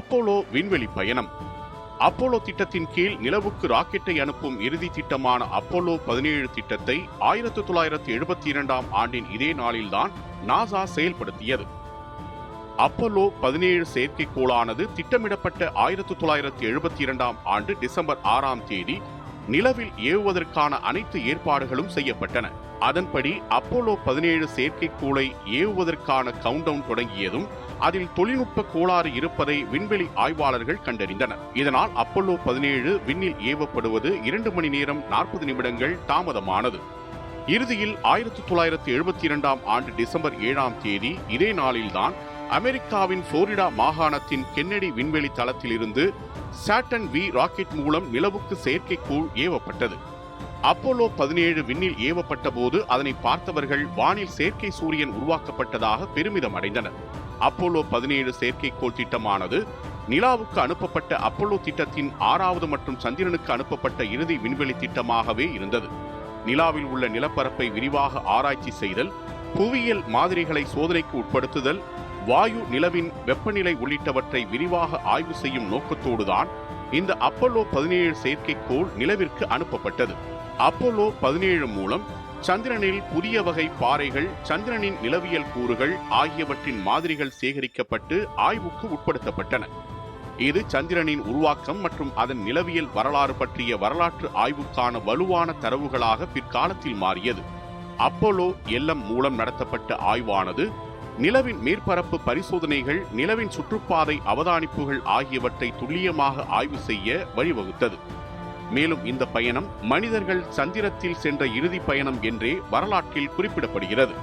Apollo விண்வெளி பயணம். Apollo திட்டத்தின் கீழ் நிலவுக்கு ராக்கெட்டை அனுப்பும் இறுதி திட்டமான அப்போலோ 17 திட்டத்தை 1972ஆம் ஆண்டின் இதே நாளில்தான் நாசா செயல்படுத்தியது. அப்போலோ 17 செயற்கைக்கோளானது திட்டமிடப்பட்ட 1972ஆம் ஆண்டு டிசம்பர் 6ஆம் தேதி நிலவில் ஏவுவதற்கான அனைத்து ஏற்பாடுகளும் செய்யப்பட்டன. அதன்படி அப்போலோ 17 செயற்கைக்கோளை ஏவுவதற்கான கவுண்டவுன் தொடங்கியதும் அதில் தொழில்நுட்ப கோளாறு இருப்பதை விண்வெளி ஆய்வாளர்கள் கண்டறிந்தனர். இதனால் அப்போலோ 17 விண்ணில் ஏவப்படுவது 2 மணி நேரம் 40 நிமிடங்கள் தாமதமானது. இறுதியில் 1972ஆம் ஆண்டு டிசம்பர் 7ஆம் தேதி இதே நாளில்தான் அமெரிக்காவின் புளோரிடா மாகாணத்தின் கென்னடி விண்வெளி தளத்திலிருந்து சாட்டர்ன் V ராக்கெட் மூலம் நிலவுக்கு செயற்கைக்கோள் ஏவப்பட்டது. அப்போலோ 17 விண்ணில் ஏவப்பட்ட போது அதனை பார்த்தவர்கள் வானில் செயற்கை சூரியன் உருவாக்கப்பட்டதாக பெருமிதம் அடைந்தனர். அப்போலோ 17 செயற்கைக்கோள் திட்டமானது நிலாவுக்கு அனுப்பப்பட்ட அப்போலோ திட்டத்தின் 6வது மற்றும் சந்திரனுக்கு அனுப்பப்பட்ட இறுதி விண்வெளி திட்டமாகவே இருந்தது. நிலாவில் உள்ள நிலப்பரப்பை விரிவாக ஆராய்ச்சி செய்தல், புவியியல் மாதிரிகளை சோதனைக்கு உட்படுத்துதல், வாயு, நிலவின் வெப்பநிலை உள்ளிட்டவற்றை விரிவாக ஆய்வு செய்யும் நோக்கத்தோடுதான் இந்த அப்போலோ 17 செயற்கைக்கோள் நிலவிற்கு அனுப்பப்பட்டது. அப்போலோ 17 மூலம் சந்திரனில் புதிய வகை பாறைகள், சந்திரனின் நிலவியல் கூறுகள் ஆகியவற்றின் மாதிரிகள் சேகரிக்கப்பட்டு ஆய்வுக்கு உட்படுத்தப்பட்டன. இது சந்திரனின் உருவாக்கம் மற்றும் அதன் நிலவியல் வரலாறு பற்றிய வரலாற்று ஆய்வுக்கான வலுவான தரவுகளாக பிற்காலத்தில் மாறியது. அப்போலோ LM மூலம் நடத்தப்பட்ட ஆய்வானது நிலவின் மேற்பரப்பு பரிசோதனைகள், நிலவின் சுற்றுப்பாதை அவதானிப்புகள் ஆகியவற்றை துல்லியமாக ஆய்வு செய்ய வழிவகுத்தது. மேலும் இந்த பயணம் மனிதர்கள் சந்திரத்தில் சென்ற இறுதி பயணம் என்றே வரலாற்றில் குறிப்பிடப்படுகிறது.